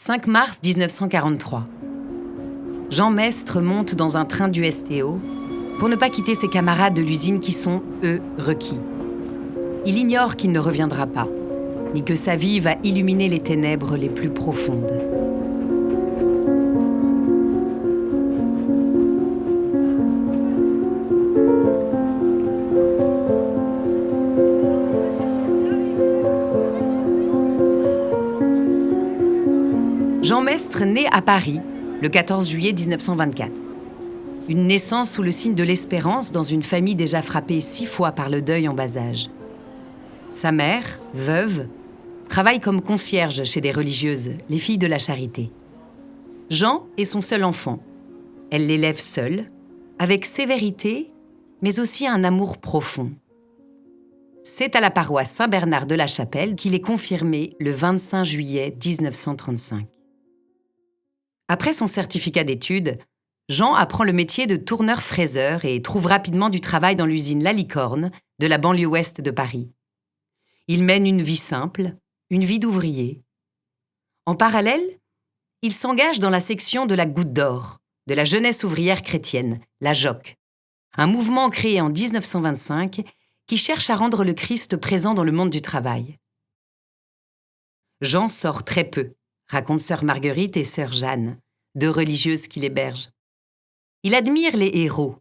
5 mars 1943. Jean Mestre monte dans un train du STO pour ne pas quitter ses camarades de l'usine qui sont, eux, requis. Il ignore qu'il ne reviendra pas, ni que sa vie va illuminer les ténèbres les plus profondes. Jean Mestre naît à Paris le 14 juillet 1924. Une naissance sous le signe de l'espérance dans une famille déjà frappée 6 fois par le deuil en bas âge. Sa mère, veuve, travaille comme concierge chez des religieuses, les filles de la charité. Jean est son seul enfant. Elle l'élève seule, avec sévérité, mais aussi un amour profond. C'est à la paroisse Saint-Bernard de la Chapelle qu'il est confirmé le 25 juillet 1935. Après son certificat d'études, Jean apprend le métier de tourneur-fraiseur et trouve rapidement du travail dans l'usine La Licorne de la banlieue ouest de Paris. Il mène une vie simple, une vie d'ouvrier. En parallèle, il s'engage dans la section de la Goutte d'Or, de la jeunesse ouvrière chrétienne, la JOC, un mouvement créé en 1925 qui cherche à rendre le Christ présent dans le monde du travail. Jean sort très peu, racontent sœur Marguerite et sœur Jeanne, deux religieuses qui l'hébergent. Il admire les héros,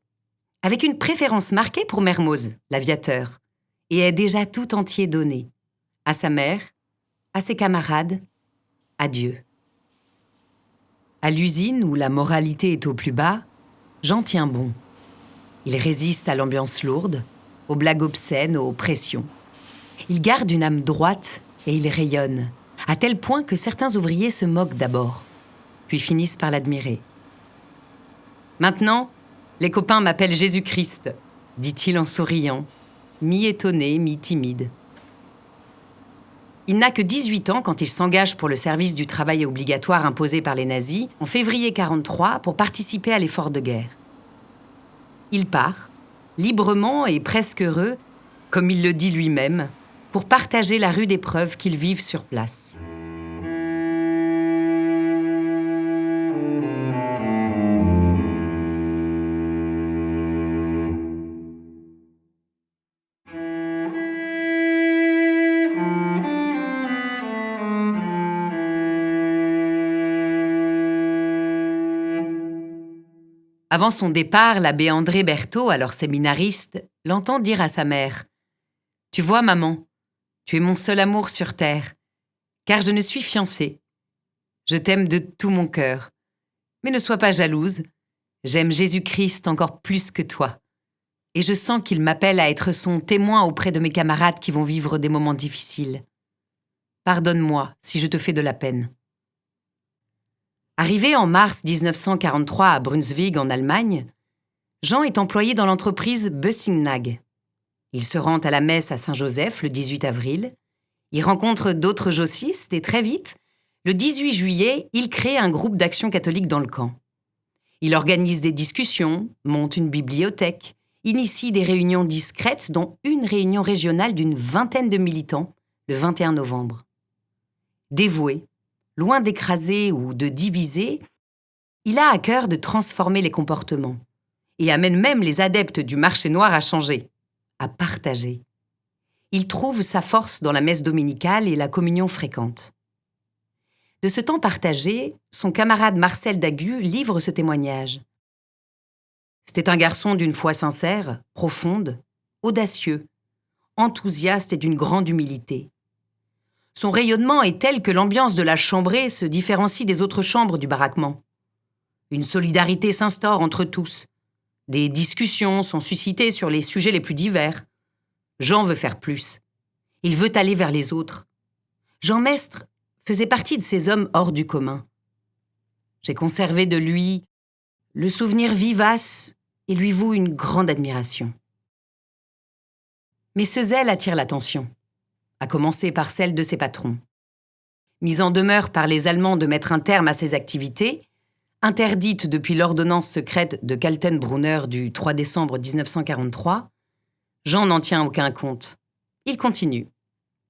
avec une préférence marquée pour Mermoz, l'aviateur, et est déjà tout entier donné, à sa mère, à ses camarades, à Dieu. À l'usine où la moralité est au plus bas, Jean tient bon. Il résiste à l'ambiance lourde, aux blagues obscènes, aux pressions. Il garde une âme droite et il rayonne, à tel point que certains ouvriers se moquent d'abord, puis finissent par l'admirer. « Maintenant, les copains m'appellent Jésus-Christ », dit-il en souriant, mi-étonné, mi-timide. Il n'a que 18 ans quand il s'engage pour le service du travail obligatoire imposé par les nazis en février 1943 pour participer à l'effort de guerre. Il part, librement et presque heureux, comme il le dit lui-même, pour partager la rude épreuve qu'ils vivent sur place. Avant son départ, l'abbé André Berthaud, alors séminariste, l'entend dire à sa mère « Tu vois, maman, tu es mon seul amour sur terre, car je ne suis fiancé. Je t'aime de tout mon cœur, mais ne sois pas jalouse. J'aime Jésus-Christ encore plus que toi. Et je sens qu'il m'appelle à être son témoin auprès de mes camarades qui vont vivre des moments difficiles. Pardonne-moi si je te fais de la peine. » Arrivé en mars 1943 à Brunswick, en Allemagne, Jean est employé dans l'entreprise Bussing-Nag. Il se rend à la messe à Saint-Joseph le 18 avril. Il rencontre d'autres jossistes et très vite, le 18 juillet, il crée un groupe d'action catholique dans le camp. Il organise des discussions, monte une bibliothèque, initie des réunions discrètes, dont une réunion régionale d'une 20aine de militants, le 21 novembre. Dévoué, loin d'écraser ou de diviser, il a à cœur de transformer les comportements et amène même les adeptes du marché noir à changer, à partager. Il trouve sa force dans la messe dominicale et la communion fréquente. De ce temps partagé, son camarade Marcel Dagu livre ce témoignage. C'était un garçon d'une foi sincère, profonde, audacieux, enthousiaste et d'une grande humilité. Son rayonnement est tel que l'ambiance de la chambrée se différencie des autres chambres du baraquement. Une solidarité s'instaure entre tous. Des discussions sont suscitées sur les sujets les plus divers. Jean veut faire plus. Il veut aller vers les autres. Jean Mestre faisait partie de ces hommes hors du commun. J'ai conservé de lui le souvenir vivace et lui voue une grande admiration. Mais ce zèle attire l'attention, à commencer par celle de ses patrons. Mis en demeure par les Allemands de mettre un terme à ses activités, interdite depuis l'ordonnance secrète de Kaltenbrunner du 3 décembre 1943, Jean n'en tient aucun compte. Il continue.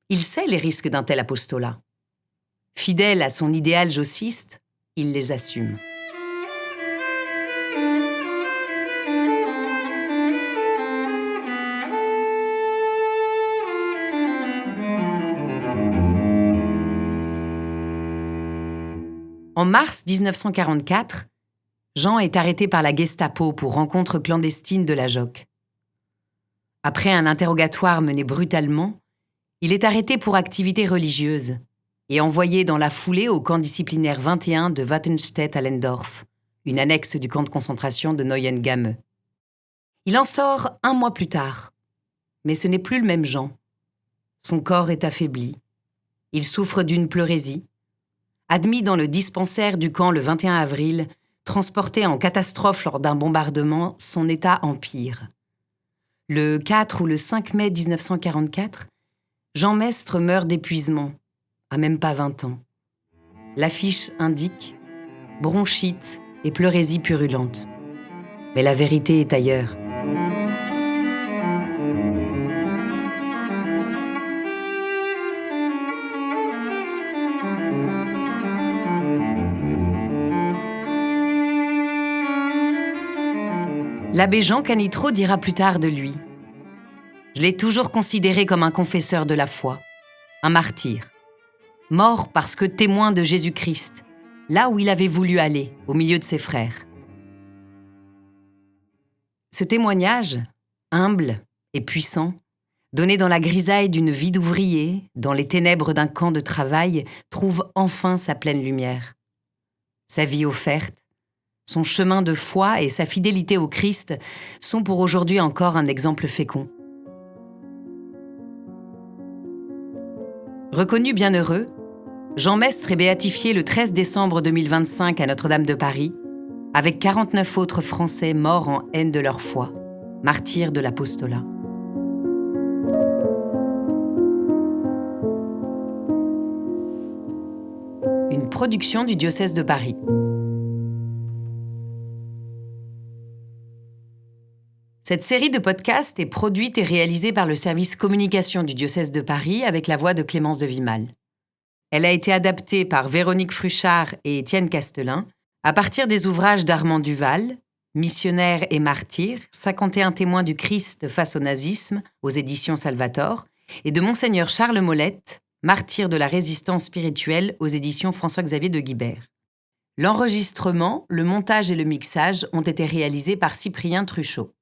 Il sait les risques d'un tel apostolat. Fidèle à son idéal jossiste, il les assume. En mars 1944, Jean est arrêté par la Gestapo pour rencontre clandestine de la JOC. Après un interrogatoire mené brutalement, il est arrêté pour activité religieuse et envoyé dans la foulée au camp disciplinaire 21 de Wattenstedt-Allendorf, une annexe du camp de concentration de Neuengamme. Il en sort 1 mois plus tard, mais ce n'est plus le même Jean. Son corps est affaibli. Il souffre d'une pleurésie. Admis dans le dispensaire du camp le 21 avril, transporté en catastrophe lors d'un bombardement, son état empire. Le 4 ou le 5 mai 1944, Jean Mestre meurt d'épuisement, à même pas 20 ans. L'affiche indique bronchite et pleurésie purulente. Mais la vérité est ailleurs. L'abbé Jean Canitrot dira plus tard de lui : « Je l'ai toujours considéré comme un confesseur de la foi, un martyr, mort parce que témoin de Jésus-Christ, là où il avait voulu aller, au milieu de ses frères. » Ce témoignage, humble et puissant, donné dans la grisaille d'une vie d'ouvrier, dans les ténèbres d'un camp de travail, trouve enfin sa pleine lumière. Sa vie offerte, son chemin de foi et sa fidélité au Christ sont pour aujourd'hui encore un exemple fécond. Reconnu bienheureux, Jean Mestre est béatifié le 13 décembre 2025 à Notre-Dame de Paris, avec 49 autres Français morts en haine de leur foi, martyrs de l'apostolat. Une production du diocèse de Paris. Cette série de podcasts est produite et réalisée par le service communication du diocèse de Paris avec la voix de Clémence de Vimal. Elle a été adaptée par Véronique Fruchard et Étienne Castelin à partir des ouvrages d'Armand Duval, Missionnaire et martyr, 51 témoins du Christ face au nazisme, aux éditions Salvator, et de Monseigneur Charles Molette, Martyr de la résistance spirituelle, aux éditions François-Xavier de Guibert. L'enregistrement, le montage et le mixage ont été réalisés par Cyprien Truchot.